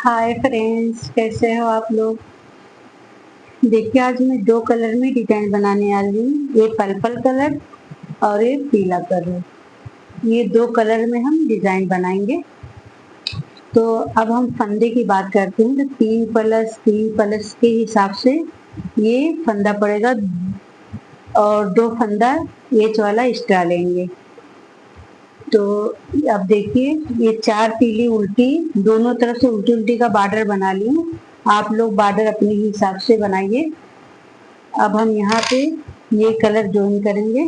Hi friends, कैसे हो आप लोग। देखिए, आज मैं दो कलर में डिजाइन बनाने आ रही हूँ। ये पर्पल कलर और ये पीला कलर। ये दो कलर में हम डिजाइन बनाएंगे। तो अब हम फंदे की बात करते हैं। तो 3+3+ के हिसाब से ये फंदा पड़ेगा और 2 फंदा एच वाला एक्स्ट्रा लेंगे। तो अब देखिए, ये 4 तीली उल्टी, दोनों तरफ से उल्टी उल्टी का बॉर्डर बना ली हूँ। आप लोग बॉर्डर अपने हिसाब से बनाइए। अब हम यहाँ पे ये कलर ज्वाइन करेंगे।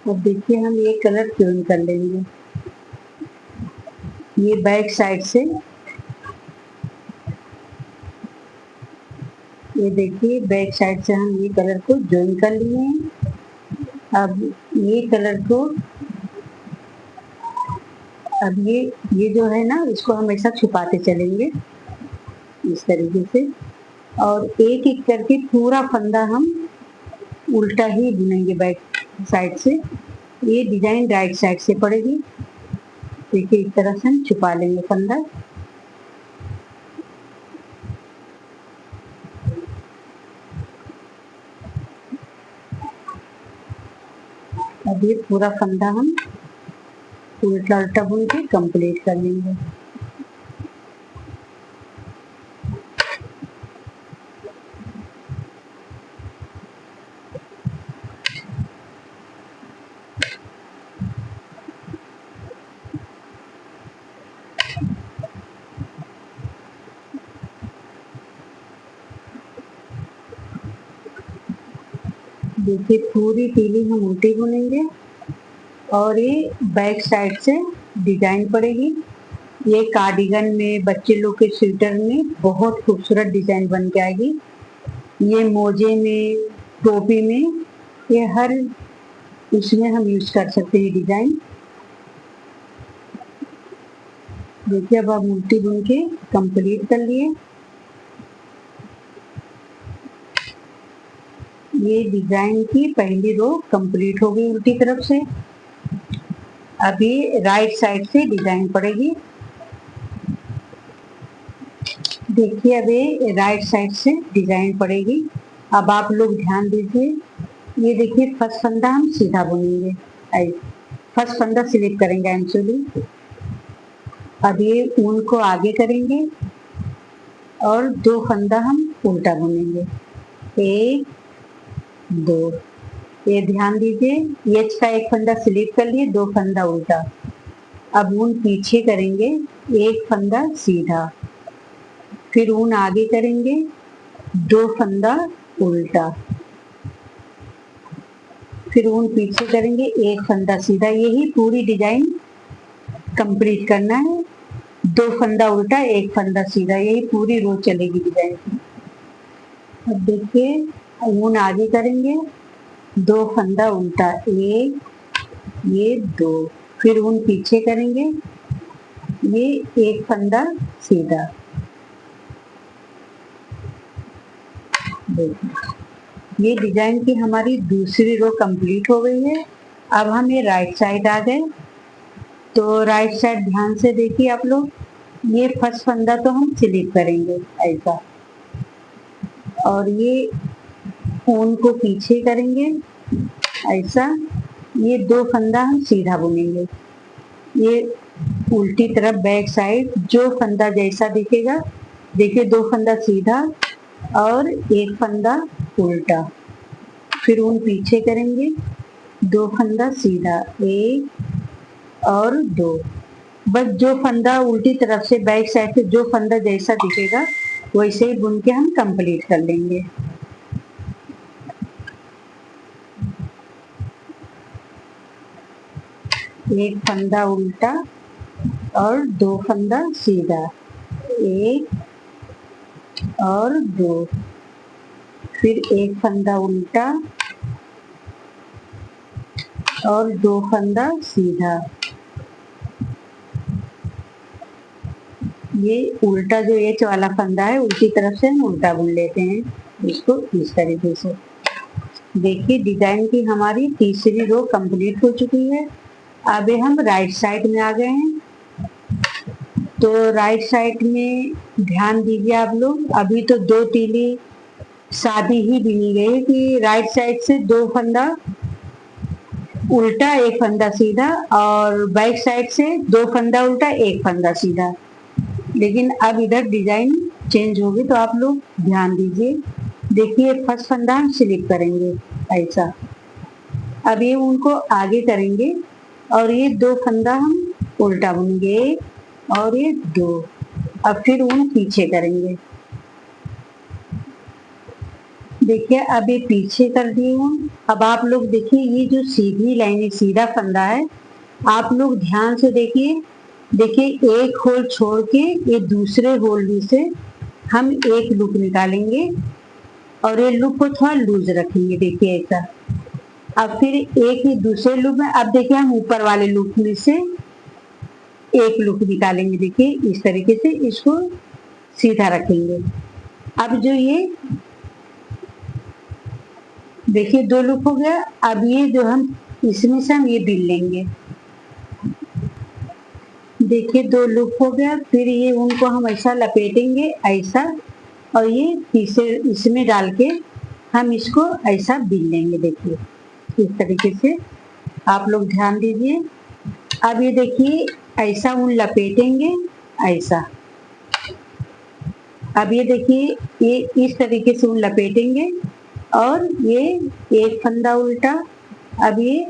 अब देखिए, हम ये कलर ज्वाइन कर लेंगे। ये बैक साइड से, ये देखिए बैक साइड से हम ये कलर को ज्वाइन कर लिए हैं। अब ये कलर को, अब ये जो है ना, इसको हमेशा छुपाते चलेंगे इस तरीके से। और एक एक करके पूरा फंदा हम उल्टा ही बुनेंगे बैक साइड से। ये डिजाइन राइट साइड से पड़ेगी। देखिए, इस तरह से हम छुपा लेंगे फंदा। अब ये पूरा फंदा हम उल्टा उल्टा बुन के कंप्लीट कर लेंगे। देखिए, पूरी तीली हम उल्टी बुनेंगे और ये बैक साइड से डिजाइन पड़ेगी। ये कार्डिगन में, बच्चे लोग के स्वेटर में बहुत खूबसूरत डिजाइन बन के आएगी। ये मोजे में, टोपी में, ये हर इसमें हम यूज कर सकते हैं डिजाइन। देखिए, अब हम उल्टी बुन के कंप्लीट कर लिए। ये डिजाइन की पहली रो कंप्लीट हो गई उल्टी तरफ से। अभी राइट साइड से डिजाइन पड़ेगी। देखिए, अभी राइट साइड से डिजाइन पड़ेगी। अब आप लोग ध्यान दीजिए। ये देखिए, फर्स्ट फंदा हम सीधा बुनेंगे। फर्स्ट फंदा स्लिप करेंगे एक्चुअली। अब ये ऊन को आगे करेंगे और 2 फंदा हम उल्टा बुनेंगे। 1 2। ये ध्यान दीजिए, एच का एक फंदा स्लिप कर लिए, 2 फंदा उल्टा। अब ऊन पीछे करेंगे, 1 फंदा सीधा, फिर ऊन आगे करेंगे, 2 फंदा उल्टा, फिर ऊन पीछे करेंगे, 1 फंदा सीधा। यही पूरी डिजाइन कंप्लीट करना है। 2 फंदा उल्टा, 1 फंदा सीधा, यही पूरी रो चलेगी डिजाइन की। अब देखिए, ऊन आगे करेंगे, 2 फंदा उल्टा, 1, ये 2, फिर ऊन पीछे करेंगे, ये 1 फंदा सीधा। देखिए, ये डिजाइन की हमारी दूसरी रो कंप्लीट हो गई है। अब हम ये राइट साइड आ गए। तो राइट साइड ध्यान से देखिए आप लोग। ये फर्स्ट फंदा तो हम स्लिप करेंगे ऐसा, और ये ऊन को पीछे करेंगे ऐसा। ये 2 फंदा हम सीधा बुनेंगे। ये उल्टी तरफ बैक साइड, जो फंदा जैसा दिखेगा, देखिए 2 फंदा सीधा और 1 फंदा उल्टा, फिर ऊन पीछे करेंगे, 2 फंदा सीधा, 1 और 2। बस जो फंदा उल्टी तरफ से बैक साइड से जो फंदा जैसा दिखेगा वैसे ही बुन के हम कंप्लीट कर लेंगे। एक फंदा उल्टा और 2 फंदा सीधा, 1 और 2, फिर 1 फंदा उल्टा और 2 फंदा सीधा। ये उल्टा जो एच वाला फंदा है उल्टी तरफ से हम उल्टा बुन लेते हैं इसको इस तरीके से। देखिए डिजाइन की हमारी तीसरी रो कंप्लीट हो चुकी है। अब हम राइट साइड में आ गए हैं। तो राइट साइड में ध्यान दीजिए आप लोग, अभी तो 2 तीली सादी ही बिनी गई है कि राइट साइड से 2 फंदा उल्टा 1 फंदा सीधा, और बैक साइड से 2 फंदा उल्टा 1 फंदा सीधा। लेकिन अब इधर डिजाइन चेंज होगी तो आप लोग ध्यान दीजिए। देखिए फर्स्ट फंदा हम स्लिप करेंगे ऐसा। अब ये उनको आगे करेंगे और ये 2 फंदा हम उल्टा बुनेंगे और ये 2। अब फिर ऊन पीछे करेंगे। देखिए अब ये पीछे कर दिए ऊन। अब आप लोग देखिए ये जो सीधी लाइन सीधा फंदा है, आप लोग ध्यान से देखिए। देखिए एक होल छोड़ के ये दूसरे होल में से हम एक लूप निकालेंगे और ये लूप को थोड़ा लूज रखेंगे। देखिए ऐसा। अब फिर एक ही दूसरे लूप में, अब देखिए हम ऊपर वाले लूप में से एक लूप निकालेंगे। देखिए इस तरीके से इसको सीधा रखेंगे। अब जो ये देखिए 2 लूप हो गया। अब ये जो हम इसमें से हम ये बिन लेंगे। देखिए 2 लूप हो गया। फिर ये उनको हम ऐसा लपेटेंगे ऐसा, और ये तीसरे इसमें डाल के हम इसको ऐसा बिन लेंगे। देखिए इस तरीके से आप लोग ध्यान दीजिए। अब ये देखिए ऐसा ऊन लपेटेंगे ऐसा। अब ये देखिए ये इस तरीके से ऊन लपेटेंगे और ये 1 फंदा उल्टा, अब ये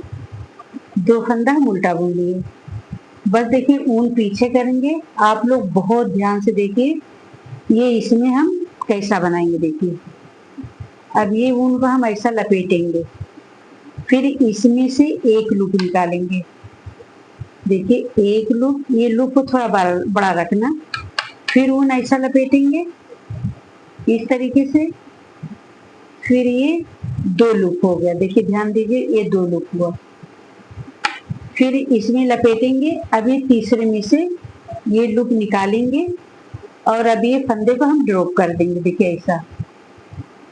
2 फंदा हम उल्टा बुन लिए। बस देखिए ऊन पीछे करेंगे। आप लोग बहुत ध्यान से देखिए ये इसमें हम कैसा बनाएंगे। देखिए अब ये ऊन को हम ऐसा लपेटेंगे, फिर इसमें से एक लूप निकालेंगे। देखिए एक लूप, ये लूप को थोड़ा बड़ा रखना। फिर ऊन ऐसा लपेटेंगे इस तरीके से। फिर ये 2 लूप हो गया। देखिए ध्यान दीजिए ये 2 लूप हुआ। फिर इसमें लपेटेंगे। अभी तीसरे में से ये लूप निकालेंगे और अब ये फंदे को हम ड्रॉप कर देंगे। देखिए ऐसा।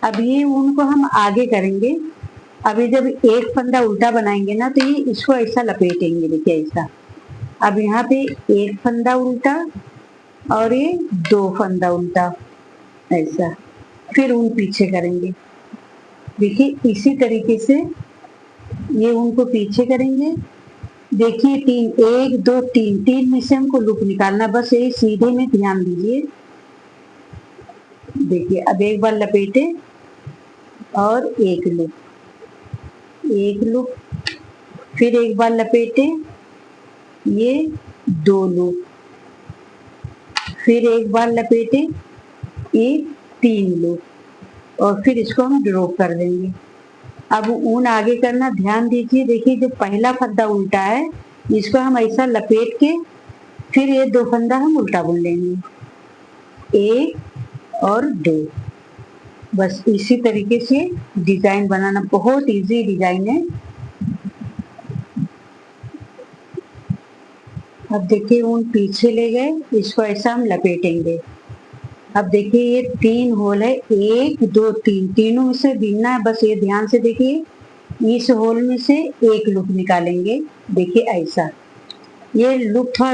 अब ये ऊन को हम आगे करेंगे। अभी जब एक फंदा उल्टा बनाएंगे ना तो ये इसको ऐसा लपेटेंगे। देखिए ऐसा। अब यहाँ पे 1 फंदा उल्टा और ये 2 फंदा उल्टा ऐसा। फिर ऊन पीछे करेंगे। देखिए इसी तरीके से ये ऊन को पीछे करेंगे। देखिए 3 1 2 3 में से हमको लूप निकालना, बस यही सीधे में ध्यान दीजिए। देखिए अब एक बार लपेटे और एक लूप, फिर एक बार लपेटे, ये 2 लूप, फिर एक बार लपेटे, ये 3 लूप, और फिर इसको हम ड्रॉप कर देंगे। अब ऊन आगे करना, ध्यान दीजिए। देखिए जो पहला फंदा उल्टा है इसको हम ऐसा लपेट के फिर ये 2 फंदा हम उल्टा बुन लेंगे, 1 और 2। बस इसी तरीके से डिजाइन बनाना बहुत इजी डिजाइन है। अब देखिए ऊन पीछे ले गए, इसको ऐसा हम लपेटेंगे। अब देखिए ये 3 होल है, 1 2 3, तीनों में से बिनना है। बस ये ध्यान से देखिए इस होल में से एक लूप निकालेंगे। देखिए ऐसा। ये लूप थोड़ा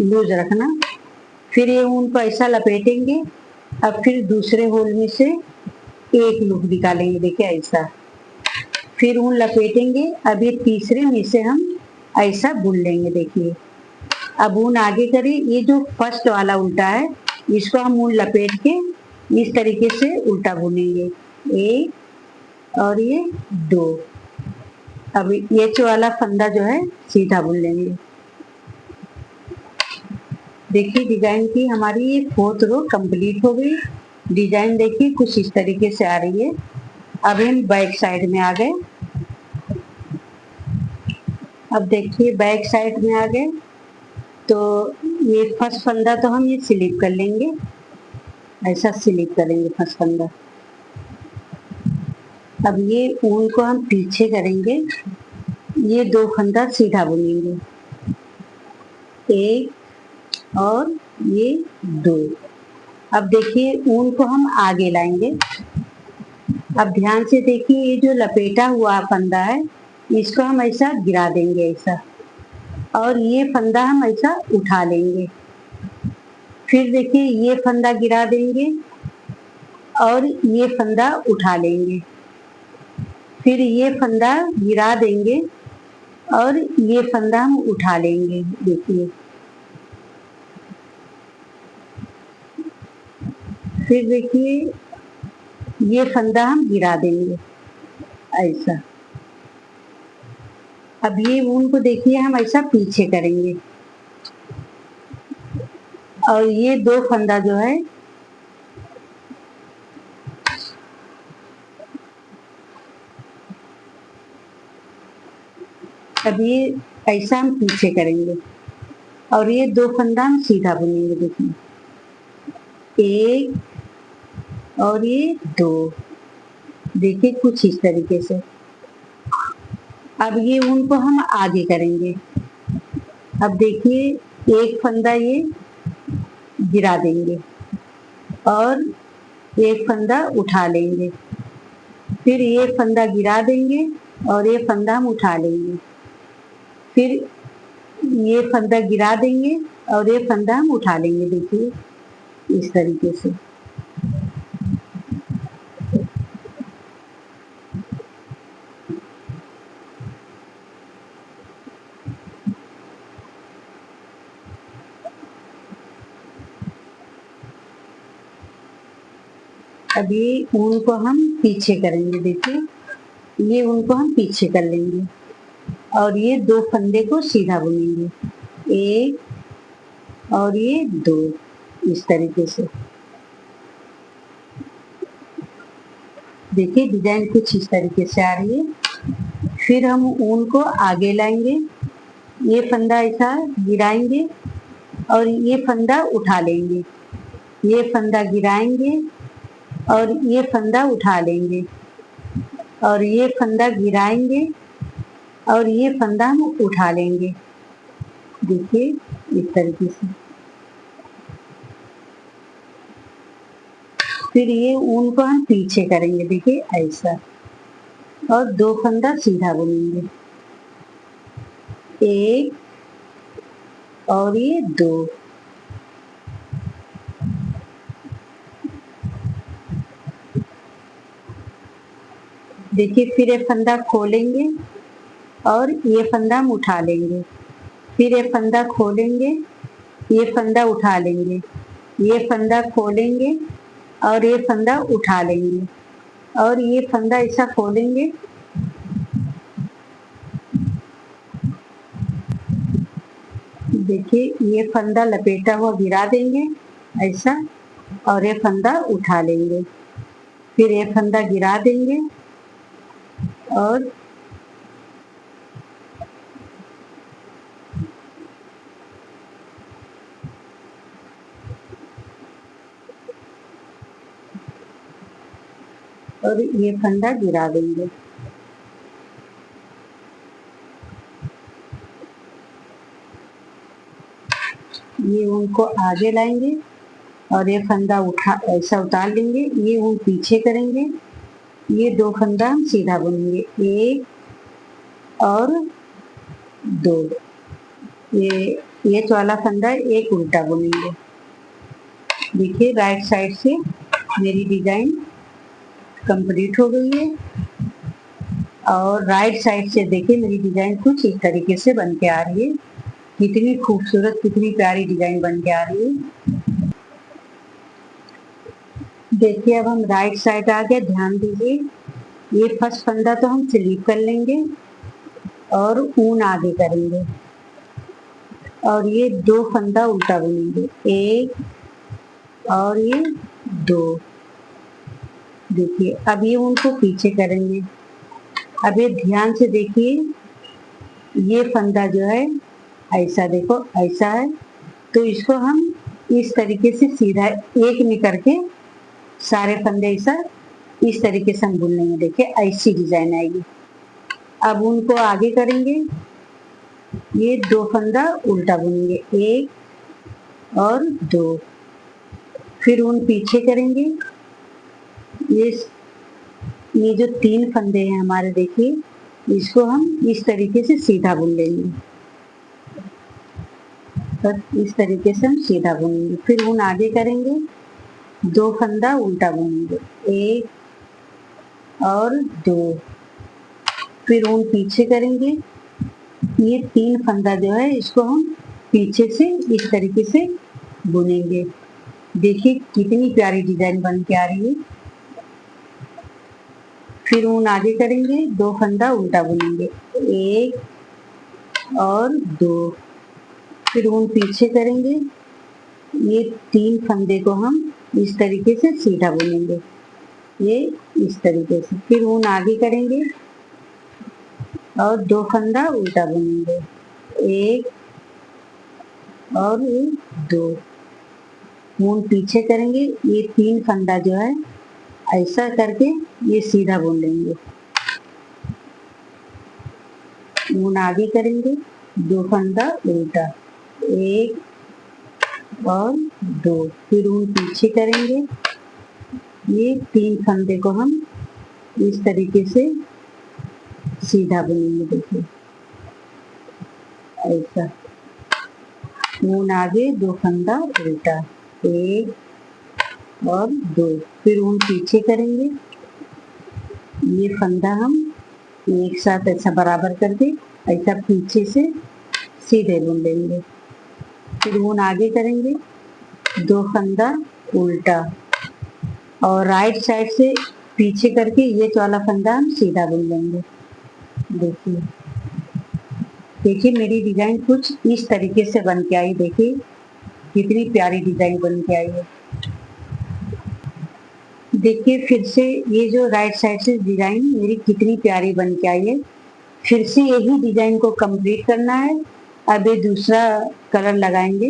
लूज रखना। फिर ये ऊन को ऐसा लपेटेंगे। अब फिर दूसरे होल में से एक लूप निकालेंगे। देखिए ऐसा। फिर ऊन लपेटेंगे। अब ये तीसरे में से हम ऐसा बुन लेंगे। देखिए अब ऊन आगे करें। ये जो फर्स्ट वाला उल्टा है इसको हम ऊन लपेट के इस तरीके से उल्टा बुनेंगे, 1 और ये 2। अब ये वाला फंदा जो है सीधा बुन लेंगे। देखिए डिजाइन की हमारी ये 4th रो कंप्लीट हो गई। डिजाइन देखिए कुछ इस तरीके से आ रही है। अब हम बैक साइड में आ गए। अब देखिए बैक साइड में आ गए तो ये फर्स्ट फंदा तो हम ये स्लिप कर लेंगे, ऐसा स्लिप करेंगे फर्स्ट फंदा। अब ये ऊन को हम पीछे करेंगे, ये 2 फंदा सीधा बुनेंगे, 1 और ये 2। अब देखिए ऊन को हम आगे लाएंगे। अब ध्यान से देखिए, ये जो लपेटा हुआ फंदा है इसको हम ऐसा गिरा देंगे ऐसा, और ये फंदा हम ऐसा उठा लेंगे। फिर देखिए ये फंदा गिरा देंगे और ये फंदा उठा लेंगे। फिर ये फंदा गिरा देंगे और ये फंदा हम उठा लेंगे। देखिए फिर देखिए ये फंदा हम गिरा देंगे ऐसा। अब ये ऊन को देखिए हम ऐसा पीछे करेंगे और ये 2 फंदा जो है अब ये ऐसा हम पीछे करेंगे और ये 2 फंदा हम सीधा बुनेंगे। देखिए 1 और ये 2। देखिए कुछ इस तरीके से। अब ये ऊन को हम आगे करेंगे। अब देखिए एक फंदा ये गिरा देंगे और एक फंदा उठा लेंगे। फिर ये फंदा गिरा देंगे और ये फंदा हम उठा लेंगे। फिर ये फंदा गिरा देंगे और ये फंदा हम उठा लेंगे। देखिए इस तरीके से। अभी ऊन को हम पीछे करेंगे। देखिए ये ऊन को हम पीछे कर लेंगे और ये 2 फंदे को सीधा बुनेंगे। 1 और ये 2 इस तरीके से। देखिए डिजाइन कुछ इस तरीके से आ रही है। फिर हम ऊन को आगे लाएंगे, ये फंदा ऐसा गिराएंगे और ये फंदा उठा लेंगे। ये फंदा गिराएंगे और ये फंदा उठा लेंगे और ये फंदा गिराएंगे और ये फंदा हम उठा लेंगे। देखिए इस तरीके से। फिर ये ऊन को हम पीछे करेंगे। देखिए ऐसा, और 2 फंदा सीधा बुनेंगे। 1 और ये 2। देखिए फिर ये फंदा खोलेंगे और ये फंदा हम उठा लेंगे। फिर ये फंदा खोलेंगे, ये फंदा उठा लेंगे। ये फंदा खोलेंगे और ये फंदा उठा लेंगे और ये फंदा ऐसा खोलेंगे। देखिए ये फंदा लपेटा हुआ गिरा देंगे ऐसा और ये फंदा उठा लेंगे। फिर ये फंदा गिरा देंगे और ये फंदा गिरा देंगे। ये ऊन को आगे लाएंगे और ये फंदा उठा ऐसा उतार लेंगे। ये ऊन पीछे करेंगे, ये 2 फंदा हम सीधा बुनेंगे। 1 और 2। ये वाला फंदा एक उल्टा बुनेंगे। देखिए राइट साइड से मेरी डिजाइन कंप्लीट हो गई है और राइट साइड से देखिए मेरी डिजाइन कुछ इस तरीके से बन के आ रही है। कितनी खूबसूरत, कितनी प्यारी डिजाइन बन के आ रही है। देखिए अब हम राइट साइड आ गए। ध्यान दीजिए, ये फर्स्ट फंदा तो हम स्लीप कर लेंगे और ऊन आगे करेंगे और ये 2 फंदा उल्टा बुनेंगे। 1 और ये 2। देखिए अब ये ऊन को पीछे करेंगे। अब ये ध्यान से देखिए, ये फंदा जो है ऐसा, देखो ऐसा है, तो इसको हम इस तरीके से सीधा एक में करके सारे फंदे ऐसा इस तरीके से हम बुन लेंगे। देखिए ऐसी डिजाइन आएगी। अब उनको आगे करेंगे, ये 2 फंदा उल्टा बुनेंगे। 1 और 2। फिर ऊन पीछे करेंगे। ये ये जो 3 फंदे हैं हमारे, देखिए, इसको हम इस तरीके से सीधा बुन लेंगे। तो इस तरीके से हम सीधा बुनेंगे। फिर ऊन आगे करेंगे, 2 फंदा उल्टा बुनेंगे, 1 और 2। फिर ऊन पीछे करेंगे। ये 3 फंदा जो है इसको हम पीछे से इस तरीके से बुनेंगे। देखिए कितनी प्यारी डिजाइन बन के आ रही है। फिर ऊन आगे करेंगे, 2 फंदा उल्टा बुनेंगे, 1 और 2। फिर ऊन पीछे करेंगे। ये 3 फंदे को हम इस तरीके से सीधा बुनेंगे, ये इस तरीके से। फिर ऊन आगे करेंगे और 2 फंदा उल्टा बुनेंगे, 1 और 2। ऊन पीछे करेंगे। ये 3 फंदा जो है ऐसा करके ये सीधा बुन लेंगे। ऊन आगे करेंगे, 2 फंदा उल्टा, 1 और 2। फिर ऊन पीछे करेंगे। ये 3 फंदे को हम इस तरीके से सीधा बुनेंगे, देखिए ऐसा। ऊन आगे, 2 फंदा उल्टा, 1 और 2। फिर ऊन पीछे करेंगे। ये फंदा हम एक साथ ऐसा बराबर करके ऐसा पीछे से सीधे बुन लेंगे। फिर ऊन आगे करेंगे, 2 फंदा उल्टा और राइट साइड से पीछे करके ये वाला फंदा हम सीधा बुन लेंगे। देखिए देखिए मेरी डिजाइन कुछ इस तरीके से बन के आई। देखिए कितनी प्यारी डिजाइन बन के आई है। देखिए फिर से ये जो राइट साइड से डिजाइन मेरी कितनी प्यारी बन के आई है। फिर से यही डिजाइन को कंप्लीट करना है। अब ये दूसरा कलर लगाएंगे।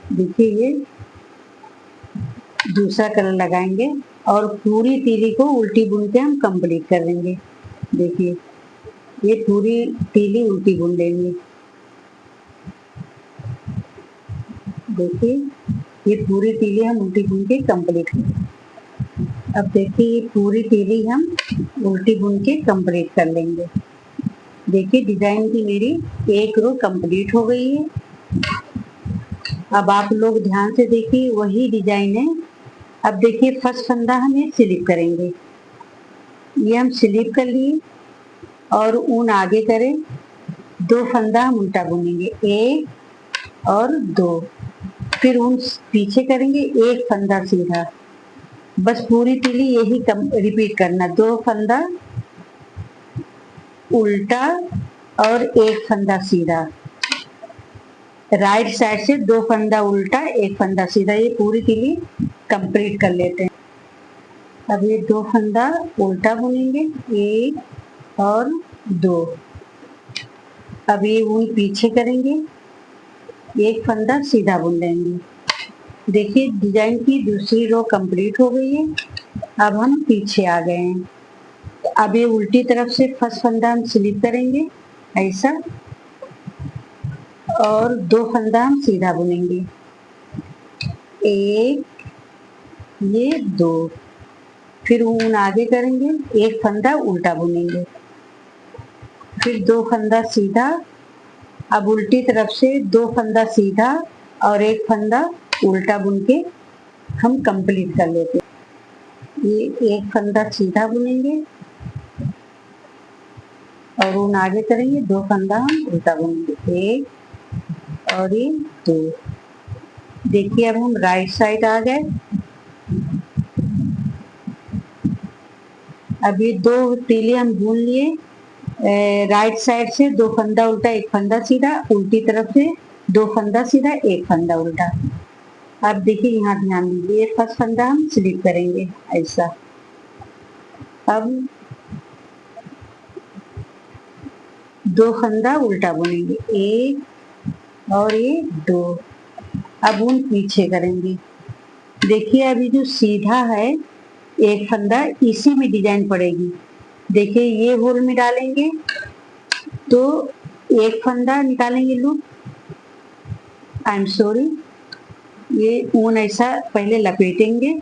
देखिए ये दूसरा कलर लगाएंगे और पूरी तीली को उल्टी बुन के हम कंप्लीट कर देंगे। देखिए ये पूरी तीली उल्टी बुन लेंगे। देखिए ये पूरी तीली हम उल्टी बुन के कंप्लीट करेंगे। अब देखिए ये पूरी तीली हम उल्टी बुन के कंप्लीट कर लेंगे। देखिए डिजाइन की मेरी एक रो कंप्लीट हो गई है। अब आप लोग ध्यान से देखिए, वही डिजाइन है। अब देखिए फर्स्ट फंदा हम ये स्लिप करेंगे। ये हम स्लिप कर लिए और ऊन आगे करें, 2 फंदा हम उल्टा बुनेंगे, 1 और 2। फिर ऊन पीछे करेंगे, 1 फंदा सीधा। बस पूरी तीली यही रिपीट करना, 2 फंदा उल्टा और 1 फंदा सीधा। राइट साइड से 2 फंदा उल्टा, 1 फंदा सीधा। ये पूरी तीली कंप्लीट कर लेते हैं। अब ये 2 फंदा उल्टा बुनेंगे, 1 और 2। अब ये ऊन पीछे करेंगे, 1 फंदा सीधा बुन लेंगे। देखिए डिजाइन की दूसरी रो कंप्लीट हो गई है। अब हम पीछे आ गए हैं। अब ये उल्टी तरफ से फर्स्ट फंदा हम स्लिप करेंगे ऐसा और 2 फंदा हम सीधा बुनेंगे, 1 ये 2। फिर ऊन आगे करेंगे, 1 फंदा उल्टा बुनेंगे, फिर 2 फंदा सीधा। अब उल्टी तरफ से 2 फंदा सीधा और 1 फंदा उल्टा बुन के हम कंप्लीट कर लेते हैं। ये 1 फंदा सीधा बुनेंगे और ऊन आगे करेंगे, 2 फंदा हम उल्टा बुनेंगे, 1 और ये 2। देखिए अब हम राइट साइड आ गए। अब ये 2 तीले हम बुन लिए। राइट साइड से 2 फंदा उल्टा, 1 फंदा सीधा, उल्टी तरफ से 2 फंदा सीधा, 1 फंदा उल्टा। अब देखिए यहाँ ध्यान दीजिए, फर्स्ट फंदा हम स्लिप करेंगे ऐसा। अब 2 फंदा उल्टा बुनेंगे, 1 और ये 2। अब ऊन पीछे करेंगे। देखिए अभी जो सीधा है 1 फंदा, इसी में डिजाइन पड़ेगी। देखिए ये होल में डालेंगे तो 1 फंदा निकालेंगे लूप, आई एम सॉरी, ये ऊन ऐसा पहले लपेटेंगे,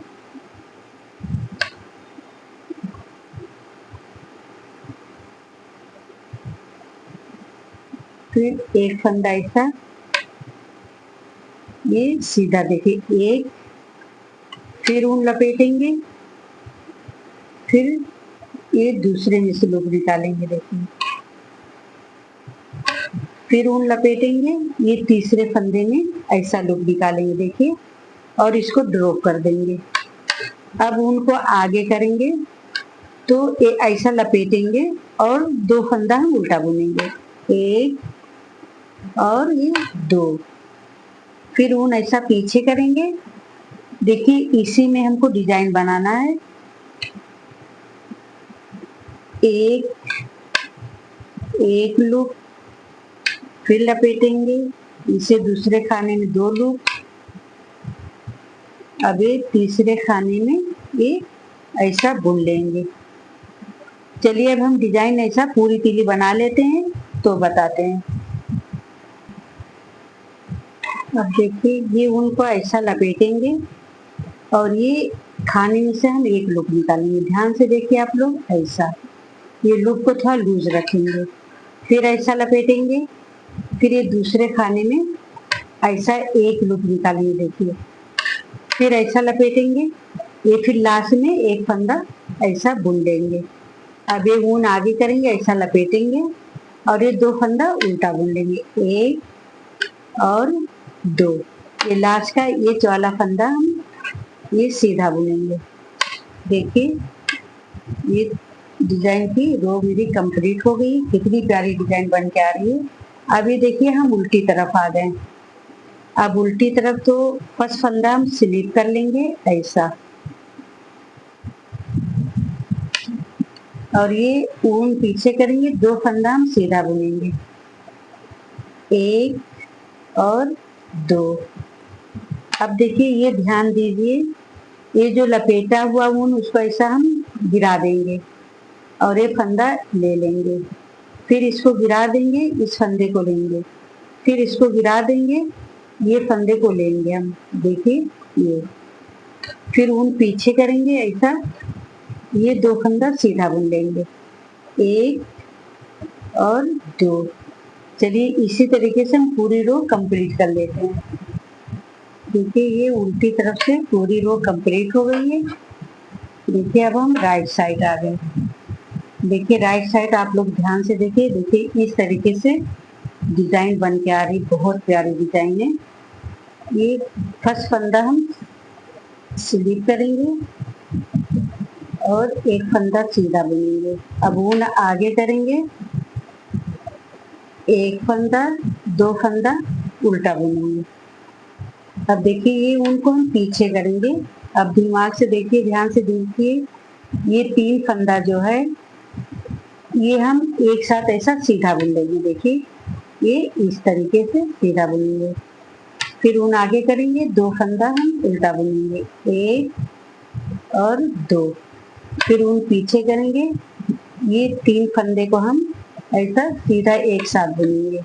फिर एक फंदा ऐसा, ये सीधा देखिए एक, फिर ऊन लपेटेंगे, फिर ये दूसरे में से लूप निकालेंगे देखिए, फिर ऊन लपेटेंगे, ये तीसरे फंदे में ऐसा लूप निकालेंगे देखिए, और इसको ड्रॉप कर देंगे। अब ऊन को आगे करेंगे तो ये ऐसा लपेटेंगे और 2 फंदा हम उल्टा बुनेंगे, एक और ये 2, फिर ऊन ऐसा पीछे करेंगे। देखिए इसी में हमको डिजाइन बनाना है, एक लूप, फिर लपेटेंगे, इसे दूसरे खाने में 2 लूप, अब ये तीसरे खाने में ये ऐसा बुन लेंगे। चलिए अब हम डिजाइन ऐसा पूरी तीली बना लेते हैं तो बताते हैं। अब देखिए ये ऊन को ऐसा लपेटेंगे और ये खाने में से हम एक लूप निकालेंगे। ध्यान से देखिए आप लोग, ऐसा ये लूप को थोड़ा लूज रखेंगे, फिर ऐसा लपेटेंगे, फिर ये दूसरे खाने में ऐसा एक लूप निकालेंगे देखिए, फिर ऐसा लपेटेंगे, ये फिर लास्ट में एक फंदा ऐसा बुन देंगे। अब ये ऊन आगे करेंगे, ऐसा लपेटेंगे और ये 2 फंदा उल्टा बुन लेंगे, एक और 2, ये लास्ट का ये वाला फंदा हम ये सीधा बुनेंगे। देखिए ये डिजाइन की रो मेरी कंप्लीट हो गई, कितनी प्यारी डिजाइन बन के आ रही है। अभी देखिए हम उल्टी तरफ आ गए। अब उल्टी तरफ तो फर्स्ट फंदा हम स्लिप कर लेंगे ऐसा, और ये ऊन पीछे करेंगे, 2 फंदा हम सीधा बुनेंगे, एक और 2। अब देखिए ये ध्यान दीजिए, ये जो लपेटा हुआ ऊन उसको ऐसा हम गिरा देंगे और ये फंदा ले लेंगे, फिर इसको गिरा देंगे, इस फंदे को लेंगे, फिर इसको गिरा देंगे, ये फंदे को लेंगे हम, देखिए ये, फिर ऊन पीछे करेंगे ऐसा, ये 2 फंदा सीधा बुन लेंगे, एक और 2। चलिए इसी तरीके से हम पूरी रो कंप्लीट कर लेते हैं। देखिए ये उल्टी तरफ से पूरी रो कंप्लीट हो गई है। देखिए अब हम राइट साइड आ गए। देखिए राइट साइड आप लोग ध्यान से देखिए, देखिए इस तरीके से डिजाइन बन के आ रही, बहुत प्यारी डिजाइन है। ये फर्स्ट फंदा हम स्लिप करेंगे और एक फंदा सीधा बुनेंगे। अब ऊन आगे करेंगे, एक फंदा 2 फंदा उल्टा बुनेंगे। अब देखिए ये ऊन को हम पीछे करेंगे। अब दिमाग से देखिए, ध्यान से देखिए, ये 3 फंदा जो है ये हम एक साथ ऐसा सीधा बुन लेंगे। देखिए ये इस तरीके से सीधा बुनेंगे, फिर ऊन आगे करेंगे, 2 फंदा हम उल्टा बुनेंगे, एक और 2, फिर ऊन पीछे करेंगे, ये 3 फंदे को हम ऐसा सीधा एक साथ बुनेंगे।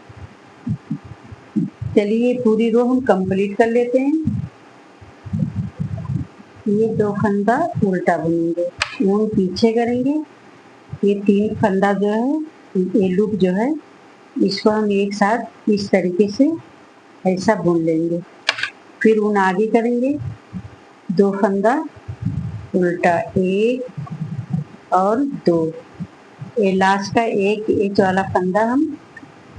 चलिए पूरी रो हम कंप्लीट कर लेते हैं। ये 2 फंदा उल्टा बुनेंगे, ऊन पीछे करेंगे, ये 3 फंदा जो है, ये लूप जो है, इसको हम एक साथ इस तरीके से ऐसा बुन लेंगे, फिर ऊन आगे करेंगे, 2 फंदा उल्टा, एक और 2, ये लास्ट का एक वाला फंदा हम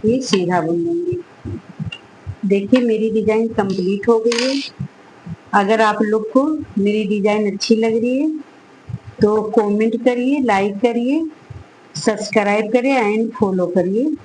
ये सीधा बुन लेंगे। देखिए मेरी डिजाइन कंप्लीट हो गई है। अगर आप लोग को मेरी डिजाइन अच्छी लग रही है तो कमेंट करिए, लाइक करिए, सब्सक्राइब करिए एंड फॉलो करिए।